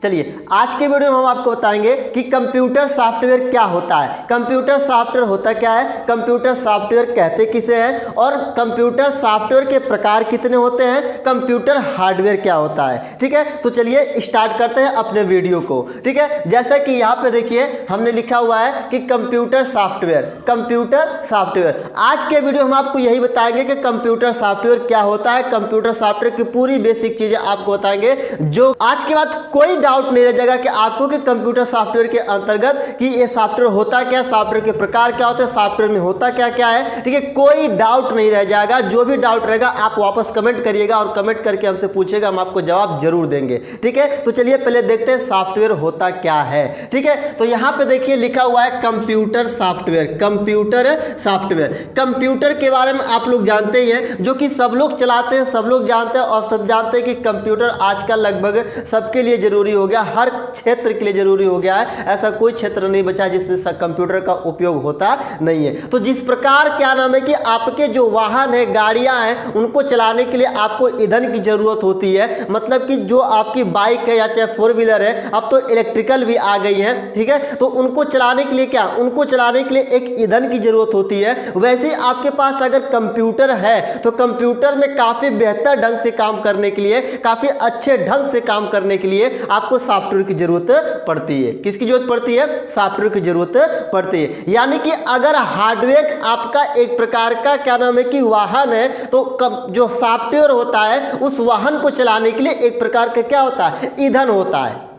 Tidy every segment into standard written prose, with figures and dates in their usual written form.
चलिए आज के वीडियो में हम आपको बताएंगे कि कंप्यूटर सॉफ्टवेयर क्या होता है, कंप्यूटर सॉफ्टवेयर होता क्या है, कंप्यूटर सॉफ्टवेयर कहते किसे हैं और कंप्यूटर सॉफ्टवेयर के प्रकार कितने होते हैं, कंप्यूटर हार्डवेयर क्या होता है। ठीक है, तो चलिए स्टार्ट करते हैं अपने वीडियो को। ठीक है, जैसा कि यहाँ पे देखिए हमने लिखा हुआ है कि कंप्यूटर सॉफ्टवेयर, कंप्यूटर सॉफ्टवेयर। आज के वीडियो हम आपको यही बताएंगे कि कंप्यूटर सॉफ्टवेयर क्या होता है, कंप्यूटर सॉफ्टवेयर की पूरी बेसिक चीजें आपको बताएंगे, जो आज के बाद कोई डाउट नहीं रह जाएगा कि आपको कि कंप्यूटर सॉफ्टवेयर के अंतर्गत कि ये सॉफ्टवेयर होता क्या, सॉफ्टवेयर के प्रकार क्या होते हैं, सॉफ्टवेयर में होता क्या क्या है। ठीक है, कोई डाउट नहीं रह जाएगा। जो भी डाउट रहेगा आप वापस कमेंट करिएगा और कमेंट करके हमसे पूछिएगा, हम आपको जवाब जरूर देंगे। ठीक है, तो चलिए पहले देखते हैं सॉफ्टवेयर होता क्या है। ठीक है, तो यहाँ पे देखिए लिखा हुआ है computer software, computer software. Computer के बारे में आप लोग जानते ही हैं, जो कि सब लोग चलाते हैं, सब लोग जानते हैं और सब जानते हैं कि कंप्यूटर आजकल लगभग सबके लिए जरूरी हो गया, हर क्षेत्र के लिए जरूरी हो गया है। ऐसा कोई क्षेत्र नहीं बचा जिसमें कंप्यूटर का उपयोग होता नहीं है। तो जिस प्रकार क्या नाम है कि आपके जो वाहन है, गाड़ियां हैं, उनको चलाने के लिए आपको ईंधन की जरूरत होती है। मतलब कि जो आपकी बाइक है या चाहे फोर व्हीलर है, अब तो इलेक्ट्रिकल भी आ गई है। ठीक है, तो उनको चलाने के लिए क्या, उनको चलाने के लिए एक ईंधन की जरूरत होती है। वैसे ही आपके पास अगर कंप्यूटर है तो कंप्यूटर में काफी बेहतर ढंग से काम करने के लिए, काफी अच्छे ढंग से काम करने के लिए आपको सॉफ्टवेयर की जरूरत पड़ती है। किसकी जरूरत पड़ती है, सॉफ्टवेयर की जरूरत पड़ती है। यानी कि अगर हार्डवेयर आपका एक प्रकार का क्या नाम है कि वाहन है, तो जो सॉफ्टवेयर होता है उस वाहन को चलाने के लिए एक प्रकार का क्या होता है, ईंधन होता है।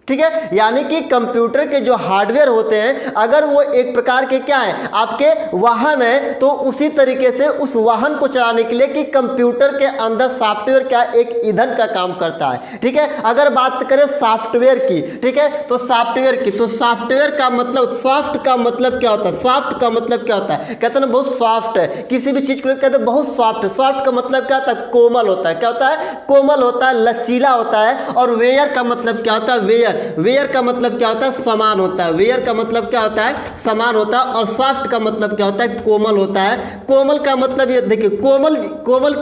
ठीक है, यानी कि कंप्यूटर के जो हार्डवेयर होते हैं, अगर वो एक प्रकार के क्या है, आपके वाहन है, तो उसी तरीके से उस वाहन को चलाने के लिए कि कंप्यूटर के अंदर सॉफ्टवेयर क्या एक ईंधन का काम करता है। ठीक है, अगर बात करें सॉफ्टवेयर की, ठीक है, तो सॉफ्टवेयर की, तो सॉफ्टवेयर का मतलब, सॉफ्ट का मतलब क्या होता है, सॉफ्ट का मतलब क्या होता है, कहते हैं बहुत सॉफ्ट है, किसी भी चीज को कहते हैं बहुत सॉफ्ट है। सॉफ्ट का मतलब क्या होता है, कोमल होता है। क्या होता है, कोमल होता है, लचीला होता है। और वेयर का मतलब क्या होता है, वेयर, वेयर का मतलब क्या होता है, समान होता है। वेयर का मतलब क्या होता है, समान होता है। और सॉफ्ट का मतलब क्या होता है, कोमल होता है। कोमल का मतलब ये देखिए, कोमल, कोमल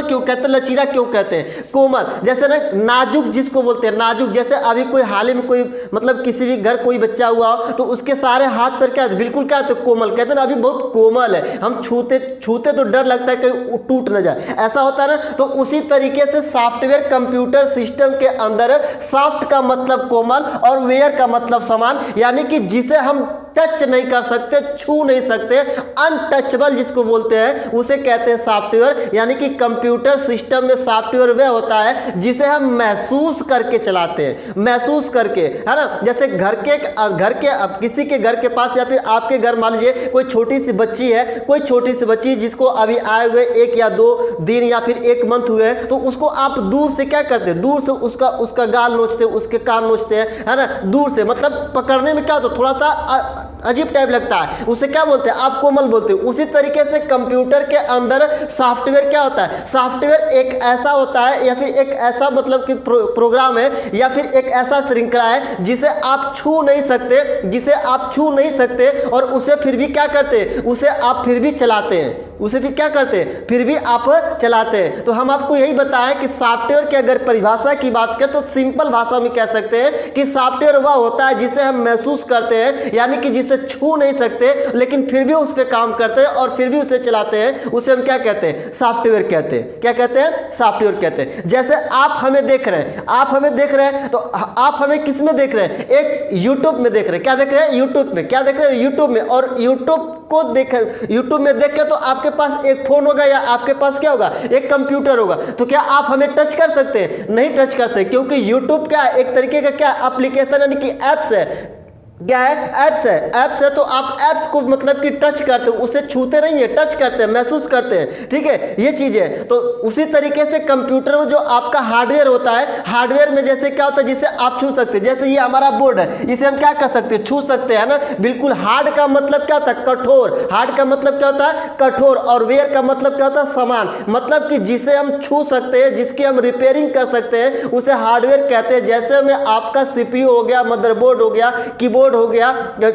क्यों कहते हैं, लचीला क्यों कहते हैं, कोमल। जैसे ना नाजुक जिसको बोलते हैं, नाजुक, जैसे अभी कोई हाल ही में कोई मतलब किसी भी घर कोई बच्चा हुआ हो तो उसके सारे हाथ पर क्या बिल्कुल क्या होते, कोमल, कहते हैं ना अभी बहुत कोमल है, हम छूते तो डर लगता है कहीं टूट न जाए, ऐसा होता है ना। तो उसी तरीके से सॉफ्टवेयर कंप्यूटर सिस्टम के अंदर सॉफ्ट का मतलब कोमल और वेयर का मतलब समान, यानी कि जिसे हम टच नहीं कर सकते, छू नहीं सकते, अनटचेबल जिसको बोलते हैं, उसे कहते हैं सॉफ्टवेयर। यानी कि कंप्यूटर सिस्टम में सॉफ्टवेयर वह होता है जिसे हम महसूस करके चलाते हैं, महसूस करके, है ना। जैसे घर के अब किसी के घर के पास या फिर आपके घर मान लीजिए कोई छोटी सी बच्ची है, कोई छोटी सी बच्ची जिसको अभी आए हुए 1 या 2 दिन या फिर 1 मंथ हुए हैं, तो उसको आप दूर से क्या करते हैं, दूर से उसका गाल नोचते, उसके कान नोचते हैं, है ना, दूर से। मतलब पकड़ने में क्या होता है, थोड़ा सा अजीब टाइप लगता है, उसे क्या बोलते हैं, आप कोमल बोलते हैं। उसी तरीके से कंप्यूटर के अंदर सॉफ्टवेयर क्या होता है, सॉफ्टवेयर एक ऐसा होता है या फिर एक ऐसा मतलब कि प्रोग्राम है या फिर एक ऐसा श्रृंखला है जिसे आप छू नहीं सकते, जिसे आप छू नहीं सकते और उसे फिर भी क्या करते हैं, उसे आप फिर भी चलाते हैं, उसे फिर क्या करते हैं, फिर भी आप चलाते हैं। तो हम आपको यही बताएं कि सॉफ्टवेयर की अगर परिभाषा की बात करें तो सिंपल भाषा में कह सकते हैं कि सॉफ्टवेयर वह होता है जिसे हम महसूस करते हैं, यानी कि जिसे छू नहीं सकते लेकिन फिर भी उस पर काम करते हैं और फिर भी उसे चलाते हैं, उसे हम क्या कहते हैं, सॉफ्टवेयर कहते हैं। क्या कहते हैं, सॉफ्टवेयर कहते हैं। जैसे आप हमें देख रहे हैं, आप हमें देख रहे हैं, तो आप हमें किस में देख रहे हैं, एक यूट्यूब में देख रहे हैं। क्या देख रहे हैं, यूट्यूब में। क्या देख रहे हैं, यूट्यूब में। और यूट्यूब को देख, यूट्यूब में देख के तो आपके पास एक फोन होगा या आपके पास क्या होगा, एक कंप्यूटर होगा। तो क्या आप हमें टच कर सकते हैं, नहीं टच कर सकते, क्योंकि यूट्यूब क्या एक तरीके का क्या एप्लीकेशन यानी कि एप्स है। क्या है, एप्स है। एप्स है तो आप एप्स को मतलब कि टच करते हो, उसे छूते नहीं है, टच करते हैं, महसूस करते हैं। ठीक है, ये चीज है। तो उसी तरीके से कंप्यूटर में जो आपका हार्डवेयर होता है, हार्डवेयर में जैसे क्या होता है जिसे आप छू सकते हैं, जैसे ये हमारा बोर्ड है, इसे हम क्या कर सकते हैं, छू सकते हैं ना, बिल्कुल। हार्ड का मतलब क्या होता है, कठोर। हार्ड का मतलब क्या होता है, कठोर। और वेयर का मतलब क्या होता है, समान। मतलब कि जिसे हम छू सकते हैं, जिसकी हम रिपेयरिंग कर सकते हैं, उसे हार्डवेयर कहते हैं। जैसे में आपका CPU हो गया, मदरबोर्ड हो गया, कीबोर्ड बोर्ड हो गया,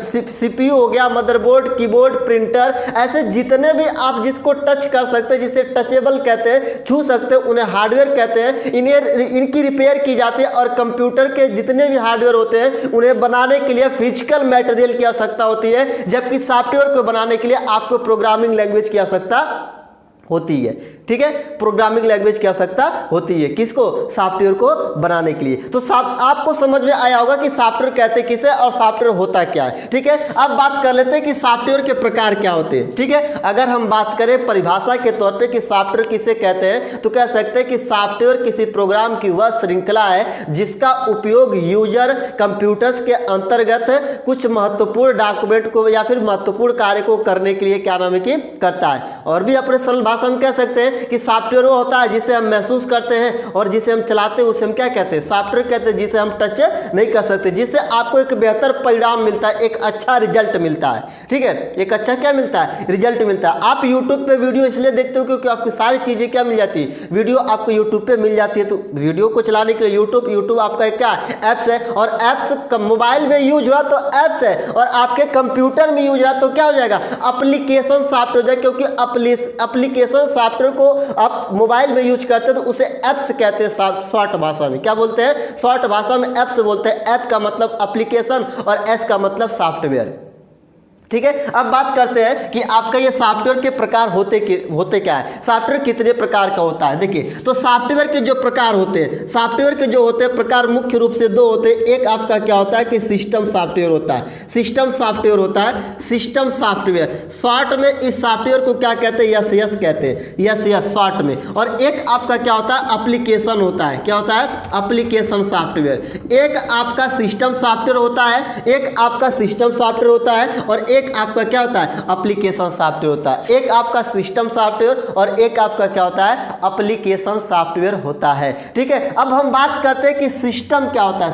CPU हो गया, मदरबोर्ड, कीबोर्ड, प्रिंटर, ऐसे जितने भी आप जिसको टच कर सकते हैं, जिसे टचेबल कहते हैं, छू सकते हैं, उन्हें हार्डवेयर कहते हैं। इनकी रिपेयर की जाती है और कंप्यूटर के जितने भी हार्डवेयर होते हैं उन्हें बनाने के लिए फिजिकल मटेरियल की आवश्यकता होती है, जबकि सॉफ्टवेयर को बनाने के लिए आपको प्रोग्रामिंग लैंग्वेज की आवश्यकता होती है। ठीक है, प्रोग्रामिंग लैंग्वेज की आवश्यकता होती है किसको? सॉफ्टवेयर को बनाने के लिए। तो आपको समझ में आया होगा कि सॉफ्टवेयर कहते किसे और सॉफ्टवेयर होता क्या है। ठीक है, अब बात कर लेते हैं कि सॉफ्टवेयर के प्रकार क्या होते हैं। ठीक है, अगर हम बात करें परिभाषा के तौर पे कि सॉफ्टवेयर किसे कहते हैं, तो कह सकते हैं कि सॉफ्टवेयर किसी प्रोग्राम की वह श्रृंखला है जिसका उपयोग यूजर कंप्यूटर्स के अंतर्गत कुछ महत्वपूर्ण डॉक्यूमेंट को या फिर महत्वपूर्ण कार्य को करने के लिए क्या नाम है कि करता है। और भी अपने सरल भाषा में कह सकते हैं कि सॉफ्टवेयर वो होता है जिसे हम महसूस करते हैं और जिसे हम चलाते हैं उसे हम क्या कहते हैं? सॉफ्टवेयर कहते हैं। जिसे हम टच नहीं कर सकते, जिससे आपको एक बेहतर परिणाम मिलता है, एक अच्छा रिजल्ट मिलता है। ठीक है, एक अच्छा क्या मिलता है? रिजल्ट मिलता है। आप यूट्यूब पे वीडियो इसलिए देखते हो क्योंकि आपको सारी चीजें क्या मिल जाती है? वीडियो आपको यूट्यूब पे मिल जाती है। तो वीडियो को चलाने के लिए यूट्यूब आपका एक क्या एप्स है, और एप्स मोबाइल में यूज हुआ तो एप्स है, और आपके कंप्यूटर में यूज हुआ तो क्या हो जाएगा? एप्लीकेशन सॉफ्टवेयर हो जाएगा। क्योंकि एप्लीकेशन सॉफ्टवेयर को आप मोबाइल में यूज करते हैं तो उसे एप्स कहते हैं। शॉर्ट भाषा में क्या बोलते हैं? शॉर्ट भाषा में एप्स बोलते हैं। ऐप का मतलब एप्लीकेशन और एस का मतलब सॉफ्टवेयर। ठीक है, अब बात करते हैं कि आपका ये सॉफ्टवेयर के प्रकार होते क्या है, सॉफ्टवेयर कितने प्रकार का होता है। देखिए, तो सॉफ्टवेयर के जो प्रकार होते हैं, सॉफ्टवेयर के जो होते हैं प्रकार मुख्य रूप से दो होते हैं। एक आपका क्या होता है कि सिस्टम सॉफ्टवेयर होता है। सिस्टम सॉफ्टवेयर होता है, सिस्टम सॉफ्टवेयर। शॉर्ट में इस सॉफ्टवेयर को क्या कहते हैं? यस कहते हैं, यस शॉर्ट में। और एक आपका क्या होता है? एप्लीकेशन होता है। क्या होता है? Application software. एक आपका सिस्टम सॉफ्टवेयर होता है, एक आपका सिस्टम सॉफ्टवेयर होता है, और एक आपका क्या होता है? एप्लीकेशन सॉफ्टवेयर होता है। एक आपका सिस्टम सॉफ्टवेयर और एक आपका क्या होता है? एप्लीकेशन सॉफ्टवेयर होता है। ठीक है, अब हम बात करते हैं कि सिस्टम क्या होता है।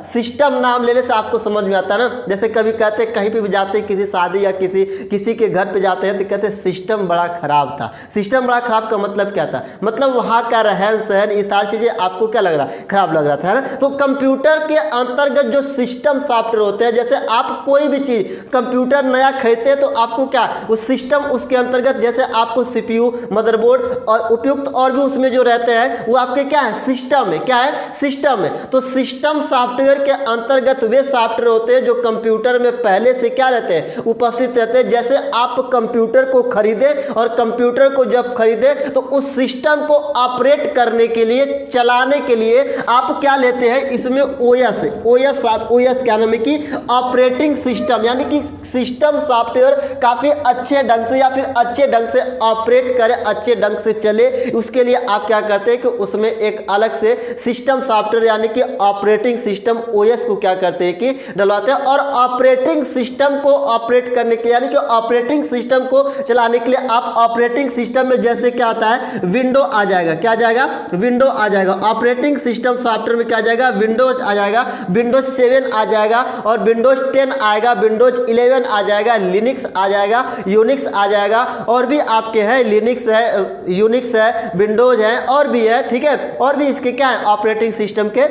सिस्टम नाम लेने से आपको समझ में आता है ना। जैसे कभी कहते हैं, कहीं पे भी जाते हैं, किसी शादी या किसी के घर पे जाते हैं तो कहते हैं सिस्टम बड़ा खराब था। सिस्टम बड़ा खराब का मतलब क्या था? मतलब वहाँ का रहन सहन, ये सारी चीजें आपको क्या लग रहा? खराब लग रहा था, है ना। तो कंप्यूटर के अंतर्गत जो सिस्टम सॉफ्टवेयर होते हैं, जैसे आप कोई भी चीज कंप्यूटर नया खरीदते हैं तो आपको क्या उस सिस्टम उसके अंतर्गत, जैसे आपको CPU, मदरबोर्ड और उपयुक्त और भी उसमें जो रहते हैं वो आपके क्या है? सिस्टम है। क्या है? सिस्टम है। तो सिस्टम सॉफ्टवेयर के अंतर्गत वे सॉफ्टवेयर होते हैं जो कंप्यूटर में पहले से क्या रहते हैं? उपस्थित रहते हैं। जैसे आप कंप्यूटर को खरीदे और कंप्यूटर को जब खरीदे तो उस सिस्टम को ऑपरेट करने के लिए, चलाने के लिए आप क्या लेते हैं? इसमें OS क्या नाम है कि ऑपरेटिंग सिस्टम, यानी कि सिस्टम सॉफ्टवेयर काफी अच्छे ढंग से या फिर अच्छे ढंग से ऑपरेट करे, अच्छे ढंग से चले, उसके लिए आप क्या करते हैं कि उसमें एक अलग से सिस्टम सॉफ्टवेयर यानी कि ऑपरेटिंग सिस्टम OS को क्या करते हैं कि डलवाते हैं। और ऑपरेटिंग सिस्टम को ऑपरेट करने के यानी कि ऑपरेटिंग सिस्टम को चलाने के लिए आप ऑपरेटिंग सिस्टम में जैसे क्या आता है? विंडो आ जाएगा। क्या आ जाएगा? विंडो आ जाएगा। ऑपरेटिंग सिस्टम सॉफ्टवेयर में क्या आ जाएगा? विंडोज आ जाएगा, विंडोज 7 आ जाएगा, और विंडोज 10 आएगा, विंडोज 11 आ जाएगा, लिनक्स आ जाएगा, यूनिक्स आ जाएगा, और भी आपके हैं लिनक्स है, यूनिक्स है, विंडोज है, और भी है। ठीक है, और भी इसके क्या है? ऑपरेटिंग सिस्टम के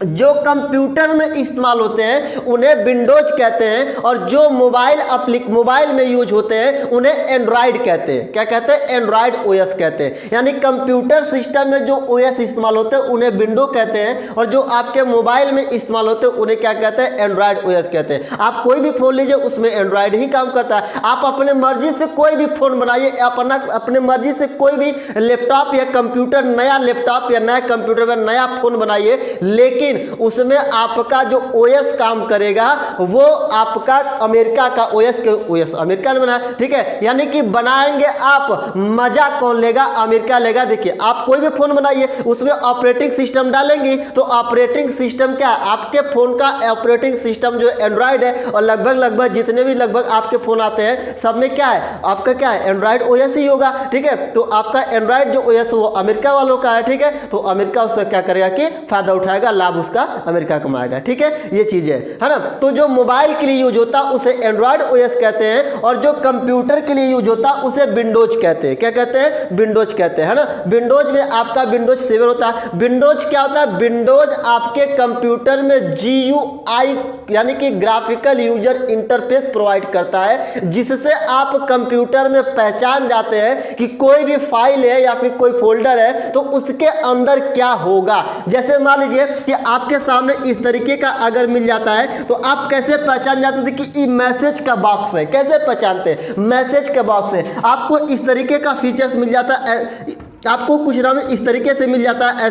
जो कंप्यूटर में इस्तेमाल होते हैं उन्हें विंडोज कहते हैं, और जो मोबाइल में यूज होते हैं उन्हें एंड्रॉयड कहते हैं। क्या कहते हैं? एंड्रॉयड OS कहते हैं। यानी कंप्यूटर सिस्टम में जो OS इस्तेमाल होते हैं उन्हें विंडो कहते हैं, और जो आपके मोबाइल में इस्तेमाल होते हैं उन्हें क्या कहते हैं? एंड्रॉयड OS कहते हैं। आप कोई भी फोन लीजिए उसमें एंड्रॉयड ही काम करता है। आप अपने मर्जी से कोई भी फोन बनाइए, अपने मर्जी से कोई भी लैपटॉप या कंप्यूटर, नया लैपटॉप या नया कंप्यूटर में नया फोन बनाइए, लेकिन उसमें आपका जो OS काम करेगा वो आपका अमेरिका का OS अमेरिका ने बना। ठीक है, यानी कि बनाएंगे आप, मजा कौन लेगा? अमेरिका लेगा। देखिए, आप कोई भी फोन बनाइए उसमें ऑपरेटिंग सिस्टम डालेंगे तो ऑपरेटिंग सिस्टम क्या है? आपके फोन का ऑपरेटिंग सिस्टम जो एंड्रॉयड है, और लगभग जितने भी आपके फोन आते हैं सब में क्या है? आपका क्या है? एंड्रॉयड OS ही होगा। ठीक है, तो आपका एंड्रॉयड जो OS वो अमेरिका वालों का है। ठीक है, तो अमेरिका उसका क्या करेगा कि फायदा उठाएगा, लाभ उसका अमेरिका कमाएगा। ठीक है, ये चीज है ना। तो जो मोबाइल के लिए यूज होता है उसे एंड्रॉयड OS कहते हैं, और जो कंप्यूटर के लिए यूज होता है उसे विंडोज कहते हैं। क्या कहते हैं? विंडोज कहते हैं, है ना। विंडोज में आपका विंडोज 7 होता है। विंडोज क्या होता है? विंडोज आपके कंप्यूटर में GUI यानी कि ग्राफिकल यूजर इंटरफेस प्रोवाइड करता है, जिससे आप कंप्यूटर में पहचान जाते हैं कि कोई भी फाइल है या फिर कोई फोल्डर है तो उसके अंदर क्या होगा। जैसे मान लीजिए कि आपके सामने इस तरीके का अगर मिल जाता है तो आप कैसे पहचान जाते थे कि ये मैसेज का बॉक्स है। कैसे पहचानते हैं? मैसेज का बॉक्स है। आपको इस तरीके का फीचर्स मिल जाता है, आपको कुछ नाम इस तरीके से मिल जाता है,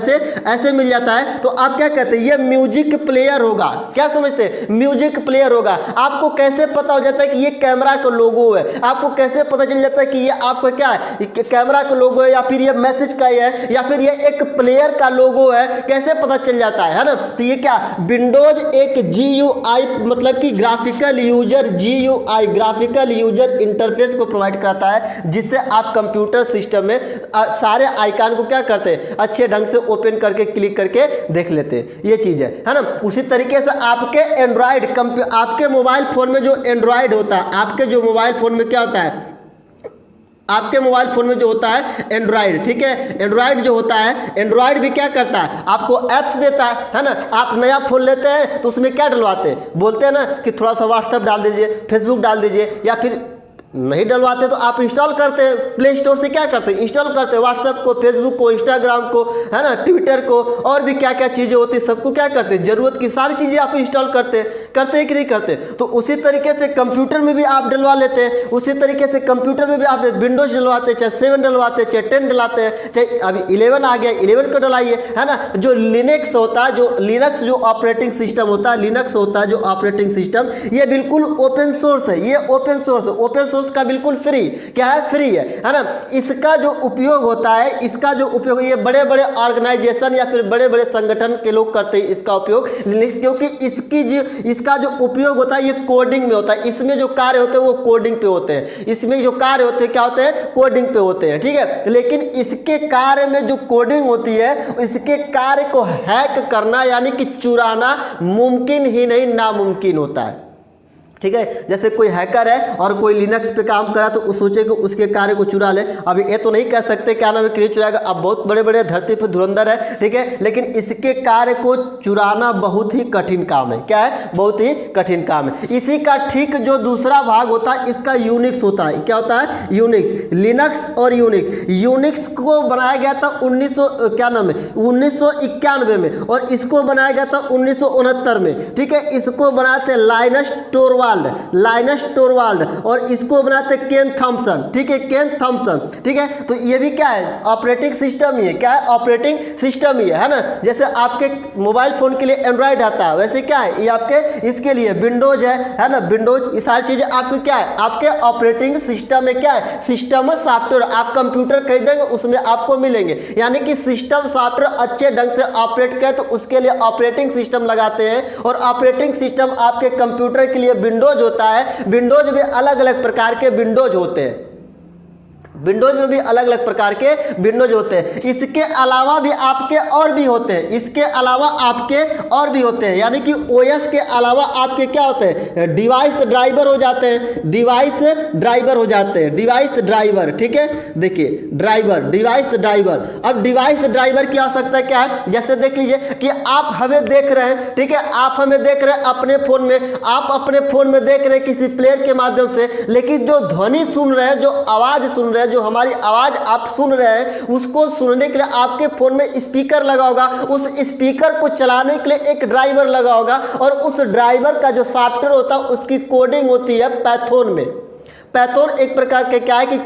ऐसे मिल जाता है, तो आप क्या कहते हैं? ये म्यूजिक प्लेयर होगा। क्या समझते हैं? म्यूजिक प्लेयर होगा। आपको कैसे पता हो जाता है कि ये कैमरा का लोगो है? आपको कैसे पता चल जाता है कि ये आपका क्या है, कैमरा का लोगो है या फिर ये मैसेज का है या फिर ये एक प्लेयर का लोगो है? कैसे पता चल जाता है ना? तो ये क्या, विंडोज एक GUI मतलब कि ग्राफिकल यूजर इंटरफेस को प्रोवाइड करता है, जिससे आप कंप्यूटर सिस्टम में सारे आइकन को क्या करते हैं? अच्छे ढंग से ओपन करके क्लिक करके देख लेते हैं। ये चीज़ है ना। उसी तरीके से आपके एंड्रॉयड आपके मोबाइल फ़ोन में जो एंड्रॉयड होता है, आपके जो मोबाइल फ़ोन में क्या होता है, आपके मोबाइल फ़ोन में जो होता है एंड्रॉयड, ठीक है, एंड्रॉयड जो होता है, एंड्रॉयड भी क्या करता है? आपको ऐप्स देता है ना। आप नया फ़ोन लेते हैं तो उसमें क्या डलवाते हैं? बोलते हैं ना कि थोड़ा सा व्हाट्सएप डाल दीजिए, फेसबुक डाल दीजिए, या फिर नहीं डलवाते तो आप इंस्टॉल करते हैं, प्ले स्टोर से क्या करते हैं? इंस्टॉल करते हैं व्हाट्सएप को, फेसबुक को, इंस्टाग्राम को, है ना, ट्विटर को, और भी क्या क्या चीज़ें होती है सबको क्या करते हैं? ज़रूरत की सारी चीज़ें आप इंस्टॉल करते हैं कि नहीं करते? तो उसी तरीके से कंप्यूटर में भी आप डलवा लेते हैं। उसी तरीके से कंप्यूटर में भी आप विंडोज डलवाते हैं, चाहे 7 डलवाते हैं, चाहे 10 डलाते हैं, चाहे अभी 11 आ गया, 11 को डलाइए, है ना। जो लिनक्स होता है, जो लिनक्स जो ऑपरेटिंग सिस्टम होता है, लिनक्स होता है जो ऑपरेटिंग सिस्टम, ये बिल्कुल ओपन सोर्स है। ये ओपन सोर्स का बिल्कुल फ्री, क्या है? फ्री है ना। इसका जो उपयोग होता है, इसका जो उपयोग ये बड़े बड़े ऑर्गेनाइजेशन या फिर बड़े बड़े संगठन के लोग करते हैं इसका उपयोग, क्योंकि इसका जो उपयोग होता है ये कोडिंग में होता है। इसमें जो कार्य होते हैं वो कोडिंग पे होते हैं। इसमें जो कार्य होते हैं क्या होते हैं? कोडिंग पे होते हैं, ठीक है। लेकिन इसके कार्य में जो कोडिंग होती है, इसके कार्य को हैक करना यानी कि चुराना मुमकिन ही नहीं, नामुमकिन होता है, ठीक है। जैसे कोई हैकर है और कोई लिनक्स पे काम करा तो उस सोचे कि उसके कार्य को चुरा ले। अब ये तो नहीं कह सकते क्या नाम है कि चुराएगा, अब बहुत बड़े बड़े धरती पे धुरंधर है, ठीक है, लेकिन इसके कार्य को चुराना बहुत ही कठिन काम है। क्या है? बहुत ही कठिन काम है। इसी का ठीक जो दूसरा भाग होता है इसका यूनिक्स होता है। क्या होता है? यूनिक्स। लिनक्स और यूनिक्स को बनाया गया था 1991 में, और इसको बनाया गया था 1969 में, ठीक है। इसको बनाए थे लाइनस टोरवाल्ड और इसको बनाते केन थॉमसन, ठीक है, केन थॉमसन, ठीक है। तो ये भी क्या है? ऑपरेटिंग सिस्टम ही है। क्या है? ऑपरेटिंग सिस्टम ही है ना। जैसे आपके मोबाइल फोन के लिए एंड्रॉयड आता है, वैसे क्या है? ये आपके इसके लिए विंडोज है ना। विंडोज, ये सारी चीज़ें आपकी क्या है? आपके ऑपरेटिंग सिस्टम में क्या है? सिस्टम में सॉफ्टवेयर आप कंप्यूटर खरीदेंगे उसमें आपको मिलेंगे, यानी कि सिस्टम सॉफ्टवेयर अच्छे ढंग से ऑपरेट करे तो उसके लिए ऑपरेटिंग सिस्टम लगाते हैं। और ऑपरेटिंग सिस्टम आपके कंप्यूटर के लिए विंडोज होता है। विंडोज में अलग अलग प्रकार के विंडोज होते हैं, विंडोज में भी अलग अलग प्रकार के विंडोज होते हैं। इसके अलावा भी आपके और भी होते हैं, इसके अलावा आपके और भी होते हैं, यानी कि ओएस के अलावा आपके क्या होते हैं? डिवाइस ड्राइवर हो जाते हैं, डिवाइस ड्राइवर हो जाते हैं, डिवाइस ड्राइवर, ठीक है। देखिए ड्राइवर, डिवाइस ड्राइवर। अब डिवाइस ड्राइवर की आवश्यकता क्या है? जैसे देख लीजिए कि आप हमें देख रहे हैं, ठीक है, आप हमें देख रहे हैं अपने फोन में, आप अपने फोन में देख रहे हैं किसी प्लेयर के माध्यम से, लेकिन जो ध्वनि सुन रहे हैं, जो आवाज़ सुन रहे हैं, जो हमारी आवाज़ आप सुन रहे हैं, उसको सुनने के लिए आपके फ़ोन में स्पीकर लगा होगा। उस स्पीकर को चलाने के लिए एक ड्राइवर लगा होगा, और उस ड्राइवर का जो सॉफ्टवेयर होता है उसकी कोडिंग होती है पाइथन में। पाइथन एक प्रकार के क्या है कि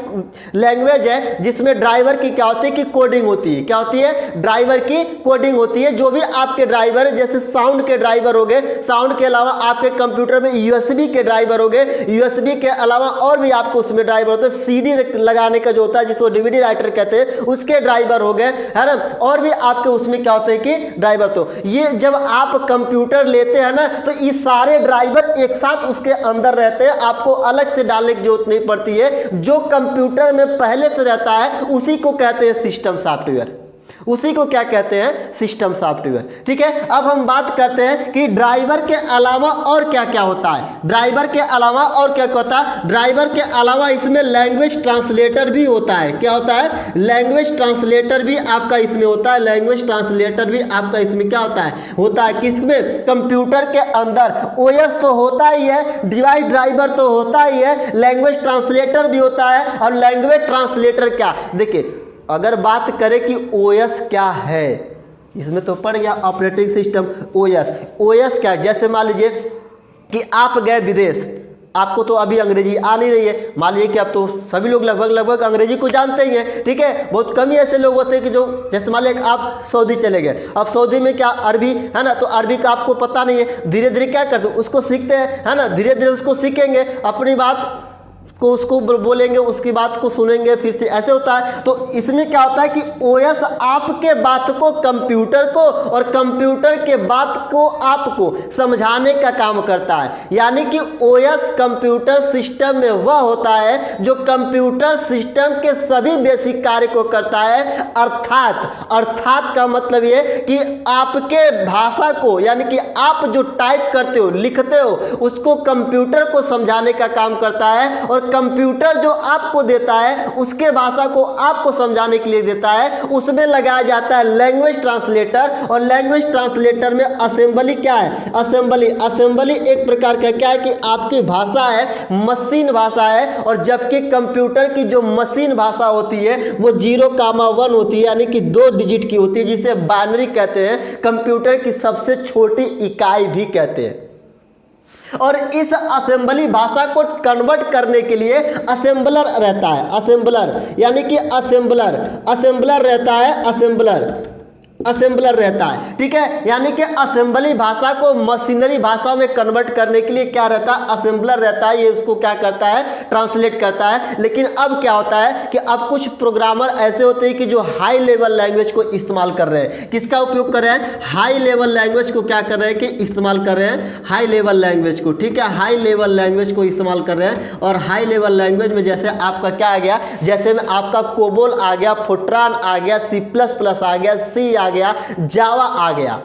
लैंग्वेज है जिसमें ड्राइवर की क्या होती है कि कोडिंग होती है। क्या होती है? ड्राइवर की कोडिंग होती है। जो भी आपके ड्राइवर, जैसे साउंड के ड्राइवर हो गए, साउंड के अलावा आपके कंप्यूटर में यूएसबी के ड्राइवर हो गए, यूएसबी के अलावा और भी आपको उसमें ड्राइवर होते हैं, सीडी लगाने का जो होता है जिसको डीवीडी राइटर कहते हैं, उसके ड्राइवर हो गए, है ना। और भी आपके उसमें क्या होते हैं कि ड्राइवर। तो ये जब आप कंप्यूटर लेते हैं ना तो ये सारे ड्राइवर एक साथ उसके अंदर रहते हैं, आपको अलग से डालने की नहीं पड़ती है। जो कंप्यूटर में पहले से रहता है उसी को कहते हैं सिस्टम सॉफ्टवेयर, उसी को क्या कहते हैं, सिस्टम सॉफ्टवेयर। ठीक है, अब हम बात करते हैं कि ड्राइवर के अलावा और क्या क्या होता है। ड्राइवर के अलावा और क्या क्या होता है, ड्राइवर के अलावा इसमें लैंग्वेज ट्रांसलेटर भी होता है। क्या होता है, लैंग्वेज ट्रांसलेटर भी आपका इसमें होता है। लैंग्वेज ट्रांसलेटर भी आपका इसमें क्या होता है किसमें, कंप्यूटर के अंदर। ओएस तो होता ही है, डिवाइस ड्राइवर तो होता ही है, लैंग्वेज ट्रांसलेटर भी होता है। और लैंग्वेज ट्रांसलेटर क्या, देखिए अगर बात करें कि ओएस क्या है, इसमें तो पड़ गया ऑपरेटिंग सिस्टम। ओएस क्या है, जैसे मान लीजिए कि आप गए विदेश, आपको तो अभी अंग्रेजी आ नहीं रही है, मान लीजिए कि अब तो सभी लोग लगभग अंग्रेजी को जानते ही हैं। ठीक है, बहुत कम ही ऐसे लोग होते हैं कि जो, जैसे मान लीजिए आप सऊदी चले गए, अब सऊदी में क्या अरबी है ना, तो अरबी का आपको पता नहीं है, धीरे धीरे क्या करते उसको सीखते हैं, है ना, धीरे धीरे उसको सीखेंगे, अपनी बात को उसको बोलेंगे, उसकी बात को सुनेंगे, फिर से ऐसे होता है। तो इसमें क्या होता है कि ओएस आपके बात को कंप्यूटर को और कंप्यूटर के बात को आपको समझाने का काम करता है। यानी कि ओएस कंप्यूटर सिस्टम में वह होता है जो कंप्यूटर सिस्टम के सभी बेसिक कार्य को करता है। अर्थात का मतलब ये कि आपके भाषा को, यानी कि आप जो टाइप करते हो, लिखते हो, उसको कंप्यूटर को समझाने का काम करता है। और कंप्यूटर जो आपको देता है उसके भाषा को आपको समझाने के लिए देता है, उसमें लगाया जाता है लैंग्वेज ट्रांसलेटर। और लैंग्वेज ट्रांसलेटर में असेंबली क्या है, असेंबली एक प्रकार का क्या है कि आपकी भाषा है, मशीन भाषा है। और जबकि कंप्यूटर की जो मशीन भाषा होती है वो 0,1 होती है, यानी कि 2 डिजिट की होती है, जिसे बाइनरी कहते हैं, कंप्यूटर की सबसे छोटी इकाई भी कहते हैं। और इस असेंबली भाषा को कन्वर्ट करने के लिए असेंबलर रहता है, असेंबलर यानी कि असेंबलर रहता है। ठीक है, यानी कि असेंबली भाषा को मशीनरी भाषा में कन्वर्ट करने के लिए क्या रहता है, असेंबलर रहता है। ये उसको क्या करता है, ट्रांसलेट करता है। लेकिन अब क्या होता है कि अब कुछ प्रोग्रामर ऐसे होते हैं कि जो हाई लेवल लैंग्वेज को इस्तेमाल कर रहे हैं। किसका उपयोग कर रहे हैं, हाई लेवल लैंग्वेज को क्या कर रहे हैं कि इस्तेमाल कर रहे हैं, हाई लेवल लैंग्वेज को। ठीक है, हाई लेवल लैंग्वेज को इस्तेमाल कर रहे हैं। और हाई लेवल लैंग्वेज में जैसे आपका क्या आ गया, जैसे में आपका कोबोल आ गया, फोर्ट्रान आ गया, C++ आ गया, सी आ गया, जावा आ गया।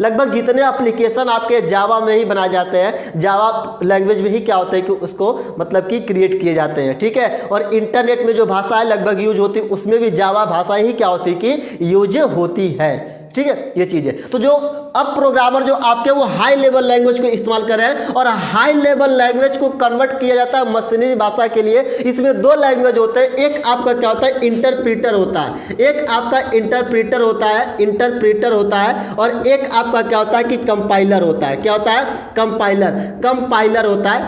लगभग जितने एप्लीकेशन आपके जावा में ही बनाए जाते हैं, जावा लैंग्वेज में ही क्या होता है कि उसको मतलब कि क्रिएट किए जाते हैं। ठीक है, और इंटरनेट में जो भाषा है लगभग यूज होती है, उसमें भी जावा भाषा ही क्या होती है कि यूज होती है। ठीक है, ये चीज़ है। तो जो अब प्रोग्रामर जो आपके वो हाई लेवल लैंग्वेज को इस्तेमाल कर रहे हैं, और हाई लेवल लैंग्वेज को कन्वर्ट किया जाता है मशीनरी भाषा के लिए। इसमें 2 लैंग्वेज होते हैं, एक आपका क्या होता है, इंटरप्रीटर होता है, एक आपका इंटरप्रीटर होता है, और एक आपका क्या होता है कि कंपाइलर होता है। क्या होता है, कंपाइलर होता है,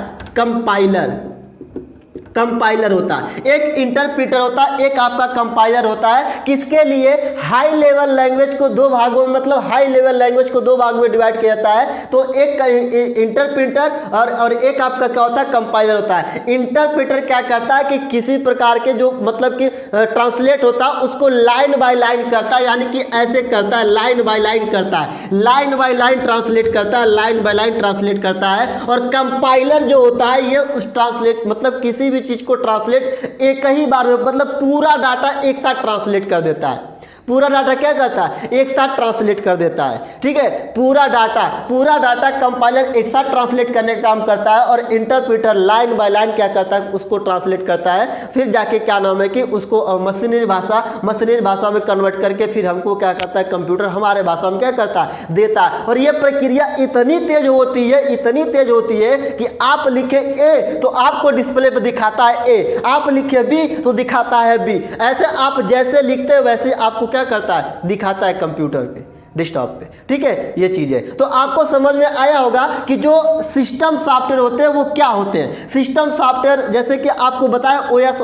कंपाइलर होता है। एक इंटरप्रीटर होता है, एक आपका कंपाइलर होता है। किसके लिए, हाई लेवल लैंग्वेज को 2 भागों में, मतलब हाई लेवल लैंग्वेज को 2 भाग में डिवाइड किया जाता है। तो एक इंटरप्रीटर और एक आपका क्या होता है, कंपाइलर होता है। इंटरप्रीटर क्या करता है कि किसी प्रकार के जो मतलब कि ट्रांसलेट होता है उसको लाइन बाय लाइन करता है, यानी कि ऐसे करता है, लाइन बाय लाइन करता है, लाइन बाय लाइन ट्रांसलेट करता है। और कंपाइलर जो होता है ये उस ट्रांसलेट मतलब किसी भी चीज को ट्रांसलेट एक ही बार में, मतलब पूरा डाटा एक साथ ट्रांसलेट कर देता है। पूरा डाटा क्या करता है, एक साथ ट्रांसलेट कर देता है। ठीक है, पूरा डाटा कंपाइलर एक साथ ट्रांसलेट करने का काम करता है, और इंटरप्रीटर लाइन बाय लाइन क्या करता है, उसको ट्रांसलेट करता है। फिर जाके क्या नाम है कि उसको मशीनरी भाषा में कन्वर्ट करके फिर हमको क्या करता है, कंप्यूटर हमारे भाषा में क्या करता है, देता है। और ये प्रक्रिया इतनी तेज होती है कि आप लिखे ए तो आपको डिस्प्ले पर दिखाता है ए, आप लिखे बी तो दिखाता है बी। ऐसे आप जैसे लिखते हैं वैसे आपको क्या करता है, दिखाता है कंप्यूटर पे, डेस्कटॉप पे। ठीक है, ये चीज़ है। तो आपको समझ में आया होगा कि जो सिस्टम सॉफ्टवेयर होते हैं वो क्या होते हैं। सिस्टम सॉफ्टवेयर जैसे कि आपको बताया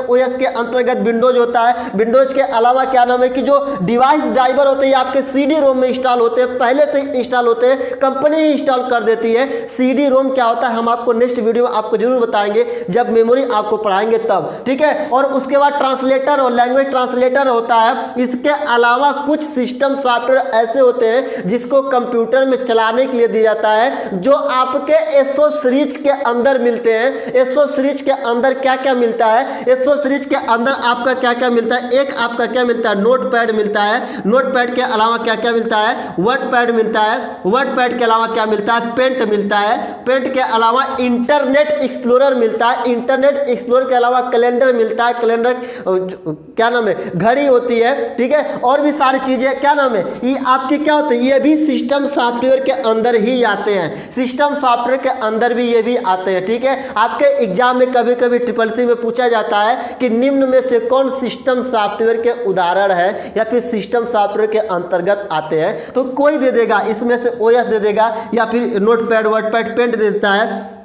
ओएस के अंतर्गत विंडोज होता है। विंडोज के अलावा क्या नाम है कि जो डिवाइस ड्राइवर होते हैं आपके CD-ROM में इंस्टॉल होते हैं, पहले से इंस्टॉल होते हैं, कंपनी ही इंस्टॉल कर देती है। CD-ROM क्या होता है हम आपको नेक्स्ट वीडियो में आपको जरूर बताएंगे, जब मेमोरी आपको पढ़ाएंगे तब। ठीक है, और उसके बाद ट्रांसलेटर और लैंग्वेज ट्रांसलेटर होता है। इसके अलावा कुछ सिस्टम सॉफ्टवेयर ऐसे होते होते हैं जिसको कंप्यूटर में चलाने के लिए दिया जाता है, जो आपके एसओ सीरीज के अंदर मिलते हैं। एसओ सीरीज के अंदर क्या क्या मिलता है? एसओ सीरीज के अंदर आपका क्या क्या मिलता है? एक आपका क्या मिलता है? नोटपैड मिलता है। नोटपैड के अलावा क्या क्या मिलता है? वर्डपैड मिलता है। वर्डपैड के अलावा क्या मिलता है? पेंट मिलता है। पेंट के अलावा इंटरनेट एक्सप्लोरर मिलता है। इंटरनेट एक्सप्लोरर के अलावा कैलेंडर मिलता है। कैलेंडर क्या नाम है? घड़ी होती है, ठीक है, और भी सारी चीजें क्या नाम है, ये आपके क्या होते हैं? ये भी सिस्टम सॉफ्टवेयर के अंदर ही आते हैं। सिस्टम सॉफ्टवेयर के अंदर भी ये भी आते हैं, ठीक है। आपके एग्जाम में कभी कभी ट्रिपल-सी में पूछा जाता है कि निम्न में से कौन सिस्टम सॉफ्टवेयर के उदाहरण है या फिर सिस्टम सॉफ्टवेयर के अंतर्गत आते हैं, तो कोई दे देगा, इसमें से ओएस दे देगा या फिर नोटपैड, वर्डपैड, पेंट दे देता है।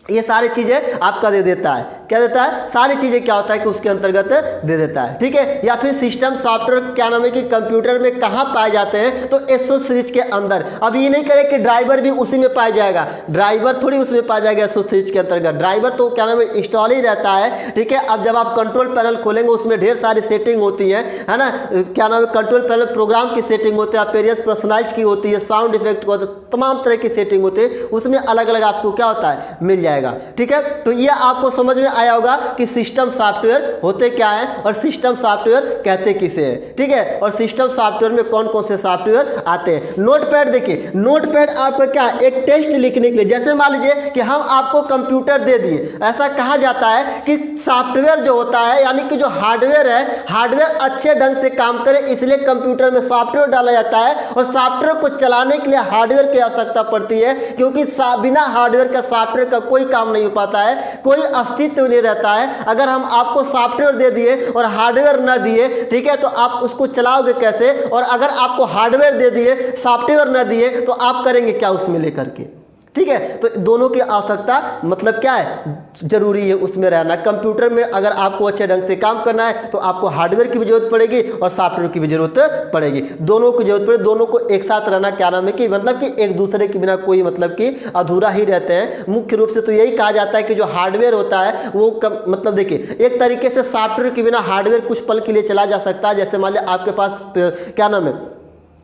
ये सारी चीज़ें आपका दे देता है। क्या देता है? सारी चीज़ें क्या होता है कि उसके अंतर्गत दे देता है, ठीक है। या फिर सिस्टम सॉफ्टवेयर क्या नाम है कि कंप्यूटर में कहाँ पाए जाते हैं, तो एसओ सीरीज के अंदर। अब ये नहीं करें कि ड्राइवर भी उसी में पाया जाएगा, ड्राइवर थोड़ी उसमें पाया जाएगा एसओ सीरीज के अंतर्गत। ड्राइवर तो क्या नाम है इंस्टॉल ही रहता है, ठीक है। अब जब आप कंट्रोल पैनल खोलेंगे उसमें ढेर सारी सेटिंग होती है ना, क्या नाम है कंट्रोल पैनल प्रोग्राम की सेटिंग होती है, वेरियस पर्सनलाइज की होती है, साउंड इफेक्ट को, तमाम तरह की सेटिंग होती है, उसमें अलग अलग आपको क्या होता है मिल जाएगा, ठीक है। तो ये आपको समझ में आया होगा कि सिस्टम सॉफ्टवेयर होते क्या है और सिस्टम सॉफ्टवेयर कहते किसे हैं, ठीक है। और सिस्टम सॉफ्टवेयर में कौन कौन से सॉफ्टवेयर आते हैं। नोटपैड देखिए, नोटपैड आपका क्या एक टेक्स्ट लिखने के लिए, जैसे मान लीजिए कि हम आपको कंप्यूटर दे दिए, ऐसा कहा जाता है कि सॉफ्टवेयर जो होता है यानी कि जो हार्डवेयर है, हार्डवेयर अच्छे ढंग से काम करे इसलिए कंप्यूटर में सॉफ्टवेयर डाला जाता है। और सॉफ्टवेयर को चलाने के लिए हार्डवेयर की आवश्यकता पड़ती है, क्योंकि बिना हार्डवेयर का सॉफ्टवेयर का कोई काम नहीं हो पाता है, कोई अस्तित्व नहीं रहता है। अगर हम आपको सॉफ्टवेयर दे दिए और हार्डवेयर ना दिए, ठीक है, तो आप उसको चलाओगे कैसे? और अगर आपको हार्डवेयर दे दिए सॉफ्टवेयर ना दिए तो आप करेंगे क्या उसमें लेकर के, ठीक है। तो दोनों की आवश्यकता मतलब क्या है, जरूरी है उसमें रहना। कंप्यूटर में अगर आपको अच्छे ढंग से काम करना है तो आपको हार्डवेयर की भी जरूरत पड़ेगी और सॉफ्टवेयर की भी जरूरत पड़ेगी, दोनों की जरूरत पड़ेगी। दोनों को एक साथ रहना क्या नाम है कि मतलब कि एक दूसरे के बिना कोई मतलब कि अधूरा ही रहते हैं। मुख्य रूप से तो यही कहा जाता है कि जो हार्डवेयर होता है वो मतलब देखिए एक तरीके से सॉफ्टवेयर के बिना हार्डवेयर कुछ पल के लिए चला जा सकता है। जैसे मान लिया आपके पास क्या नाम है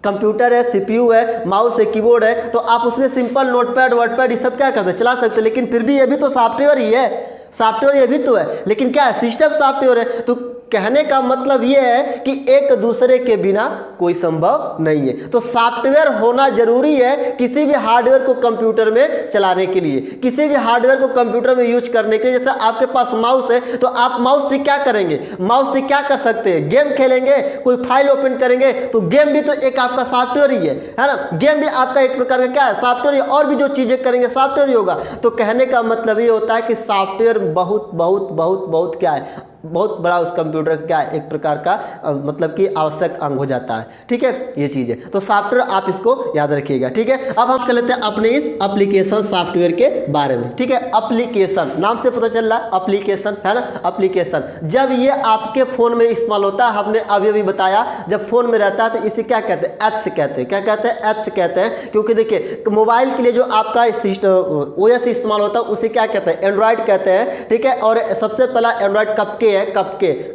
कंप्यूटर है, सीपीयू है, माउस है, कीबोर्ड है, तो आप उसमें सिंपल नोटपैड, वर्डपैड ये सब क्या करते हैं चला सकते हैं, लेकिन फिर भी ये भी तो सॉफ्टवेयर ही है, सॉफ्टवेयर ये भी तो है, लेकिन क्या है सिस्टम सॉफ्टवेयर है। तो कहने का मतलब ये है कि एक दूसरे के बिना कोई संभव नहीं है। तो सॉफ्टवेयर होना जरूरी है किसी भी हार्डवेयर को कंप्यूटर में चलाने के लिए, किसी भी हार्डवेयर को कंप्यूटर में यूज करने के लिए। जैसे आपके पास माउस है तो आप माउस से क्या करेंगे, माउस से क्या कर सकते हैं, गेम खेलेंगे, कोई फाइल ओपन करेंगे, तो गेम भी तो एक आपका सॉफ्टवेयर ही है ना, गेम भी आपका एक प्रकार का क्या है सॉफ्टवेयर, और भी जो चीजें करेंगे सॉफ्टवेयर ही होगा। तो कहने का मतलब ये होता है कि सॉफ्टवेयर बहुत बहुत बहुत बहुत क्या है, बहुत बड़ा उस कंप्यूटर का एक प्रकार का मतलब कि आवश्यक अंग हो जाता है, ठीक है। ये चीज़ है, तो सॉफ्टवेयर आप इसको याद रखिएगा, ठीक है। अब हम कर लेते हैं अपने इस एप्लीकेशन सॉफ्टवेयर के बारे में, ठीक है। एप्लीकेशन नाम से पता चल रहा है, एप्लीकेशन है ना, एप्लीकेशन जब ये आपके फ़ोन में इस्तेमाल होता है, हमने अभी अभी बताया जब फ़ोन में रहता है तो इसे क्या कहते हैं, ऐप्स कहते हैं। क्या कहते हैं, ऐप्स कहते हैं, क्योंकि देखिए मोबाइल के लिए जो आपका ओएस इस्तेमाल होता है उसे क्या कहते हैं, एंड्रॉयड कहते हैं, ठीक है। और सबसे पहला एंड्रॉयड कब के है, कब के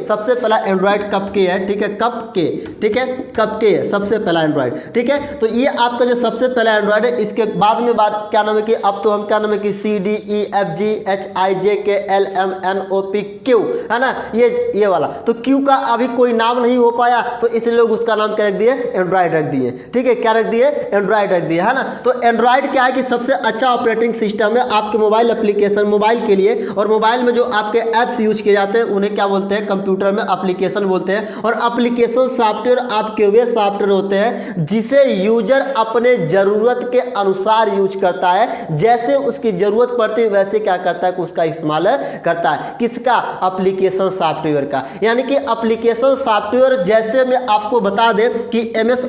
सबसे पहला एंड्रॉयड कब के है, ठीक है, कब के, ठीक है, कब के है सबसे पहला एंड्रॉयड, ठीक है। तो ये आपका जो सबसे पहला एंड्रॉयड है, इसके बाद में बात क्या नाम है कि अब तो हम क्या नाम है कि CDEFGHIJKLMNOPQ है ना, ये वाला। तो क्यू का अभी कोई नाम नहीं हो पाया तो इसलिए लोग उसका नाम क्या रख दिए, एंड्रॉयड रख दिए, ठीक है। क्या रख दिए, एंड्रॉयड रख दिए, है ना। तो एंड्रॉयड क्या है कि सबसे अच्छा ऑपरेटिंग सिस्टम है आपके मोबाइल एप्लीकेशन, मोबाइल के लिए। और मोबाइल में जो आपके ऐप्स यूज किए जाते हैं उन्हें क्या बोलते हैं, कंप्यूटर में एप्लीकेशन बोलते हैं। और एप्लीकेशन सॉफ्टवेयर आपके वे सॉफ्टवेयर होते हैं जिसे यूजर अपने जरूरत के अनुसार यूज करता है, जैसे उसकी जरूरत पड़ती है वैसे क्या करता है कि उसका इस्तेमाल करता है। किसका, एप्लीकेशन सॉफ्टवेयर का। यानी कि एप्लीकेशन सॉफ्टवेयर जैसे मैं आपको बता दें कि MS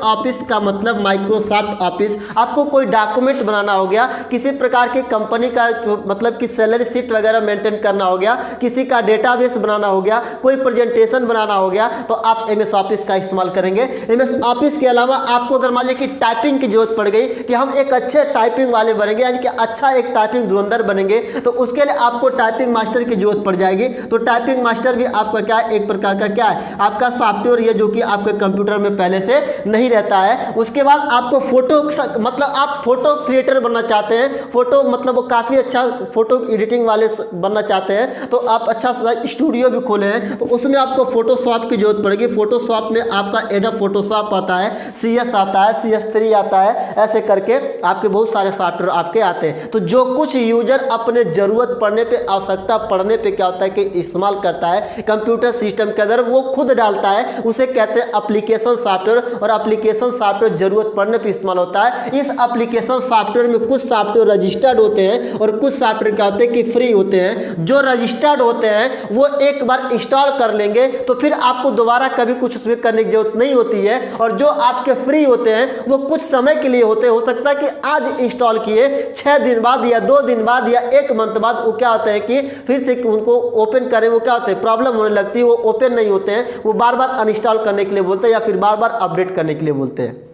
ऑफिस का मतलब माइक्रोसॉफ्ट ऑफिस। आपको कोई डॉक्यूमेंट बनाना हो गया, किसी प्रकार की कंपनी का मतलब कि सैलरी शीट वगैरह वगैरह मेंटेन करना हो गया, किसी का डेटाबेस बनाना हो गया, कोई प्रेजेंटेशन बनाना हो गया, तो आप MS ऑफिस का इस्तेमाल करेंगे। MS ऑफिस के अलावा आपको अगर मान लीजिए कि टाइपिंग की जरूरत पड़ गई कि हम एक अच्छे टाइपिंग वाले बनेंगे, यानी कि अच्छा एक टाइपिंग धुरंधर बनेंगे, तो उसके लिए आपको टाइपिंग मास्टर की जरूरत पड़ जाएगी। तो टाइपिंग मास्टर भी आपका क्या है, एक प्रकार का क्या है, आपका सॉफ्टवेयर, ये जो कि आपके कंप्यूटर में पहले से नहीं रहता है। उसके बाद आपको फोटो, मतलब आप फोटो क्रिएटर बनना चाहते हैं, फोटो मतलब काफ़ी अच्छा फोटो एडिटिंग वाले बनना चाहते हैं, तो आप अच्छा सा स्टूडियो भी खोले हैं, तो उसमें आपको फोटोशॉप की जरूरत पड़ेगी। फोटोशॉप में आपका एडोब फोटोशॉप आता है, CS आता है, CS3 आता है, ऐसे करके आपके बहुत सारे सॉफ्टवेयर आपके आते हैं। तो जो कुछ यूजर अपने ज़रूरत पड़ने पे, आवश्यकता पड़ने पे क्या होता है कि इस्तेमाल करता है कंप्यूटर सिस्टम के अंदर, वो खुद डालता है, उसे कहते हैं एप्लीकेशन सॉफ्टवेयर। और एप्लीकेशन सॉफ्टवेयर जरूरत पड़ने पे इस्तेमाल होता है। इस एप्लीकेशन सॉफ्टवेयर में कुछ सॉफ्टवेयर रजिस्टर्ड होते हैं और कुछ सॉफ्टवेयर क्या होते हैं कि फ्री होते हैं। जो रजिस्टर्ड होते हैं वो एक बार इंस्टॉल कर लेंगे तो फिर आपको दोबारा कभी कुछ उसमें करने की जरूरत नहीं होती है। और जो आपके फ्री होते हैं वो कुछ समय के लिए होते हैं, हो सकता है कि आज इंस्टॉल किए 6 दिन बाद या 2 दिन बाद या 1 मंथ बाद वो क्या होता है कि फिर से उनको ओपन करें, वो क्या होता है, प्रॉब्लम होने लगती है, वो ओपन नहीं होते हैं, वो बार बार अनइंस्टॉल करने के लिए बोलते हैं या फिर बार बार अपडेट करने के लिए बोलते हैं।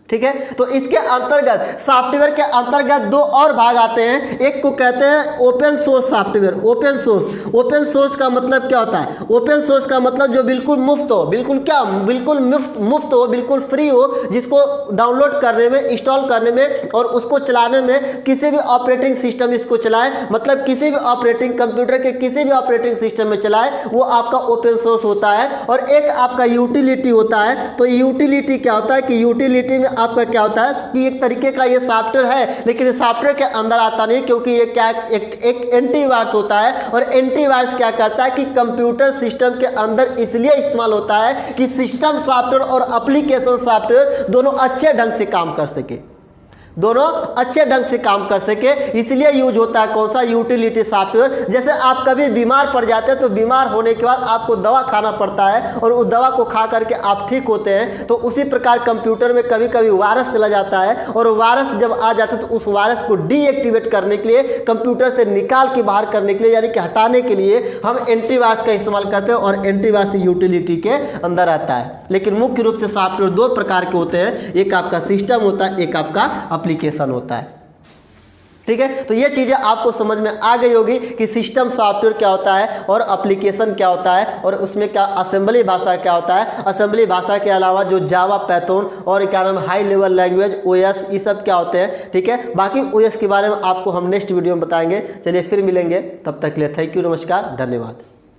ठीक है, तो इसके अंतर्गत सॉफ्टवेयर के अंतर्गत 2 और भाग आते हैं। एक को कहते हैं open source software. Open source का मतलब क्या होता है, ओपन सोर्स का मतलब जो बिल्कुल मुफ्त हो, बिल्कुल क्या, बिल्कुल मुफ्त हो, बिल्कुल फ्री हो, जिसको डाउनलोड करने में, इंस्टॉल करने में और उसको चलाने में किसी भी ऑपरेटिंग सिस्टम इसको चलाए, मतलब किसी भी ऑपरेटिंग कंप्यूटर के किसी भी ऑपरेटिंग सिस्टम में चलाए, वो आपका ओपन सोर्स होता है। और एक आपका यूटिलिटी होता है। तो यूटिलिटी क्या होता है कि यूटिलिटी में आपका क्या होता है कि एक तरीके का ये सॉफ्टवेयर है, लेकिन ये सॉफ्टवेयर के अंदर आता नहीं, क्योंकि ये क्या एक एंटीवायरस होता है। और एंटीवायरस क्या करता है कि कंप्यूटर सिस्टम के अंदर इसलिए इस्तेमाल होता है कि सिस्टम सॉफ्टवेयर और एप्लीकेशन सॉफ्टवेयर दोनों अच्छे ढंग से काम कर सके, दोनों अच्छे ढंग से काम कर सके, इसलिए यूज होता है कौन सा, यूटिलिटी सॉफ्टवेयर। जैसे आप कभी बीमार पड़ जाते हैं तो बीमार होने के बाद आपको दवा खाना पड़ता है और उस दवा को खा करके आप ठीक होते हैं। तो उसी प्रकार कंप्यूटर में कभी कभी वायरस चला जाता है और वायरस जब आ जाता है तो उस वायरस को डीएक्टिवेट करने के लिए, कंप्यूटर से निकाल के बाहर करने के लिए, यानी कि हटाने के लिए हम एंटीवायरस का इस्तेमाल करते हैं और एंटीवायरस यूटिलिटी के अंदर आता है। लेकिन मुख्य रूप से सॉफ्टवेयर 2 प्रकार के होते हैं, एक आपका सिस्टम होता है, एक आपका एप्लीकेशन होता है। ठीक है, तो ये चीज़ें आपको समझ में आ गई होगी कि सिस्टम सॉफ्टवेयर क्या होता है और एप्लीकेशन क्या होता है और उसमें क्या असेंबली भाषा क्या होता है। असेंबली भाषा के अलावा जो जावा, पाइथन और क्या नाम हाई लेवल लैंग्वेज, OS, ये सब क्या होते हैं। ठीक है, बाकी OS के बारे में आपको हम नेक्स्ट वीडियो में बताएंगे। चलिए फिर मिलेंगे, तब तक के लिए थैंक यू, नमस्कार, धन्यवाद।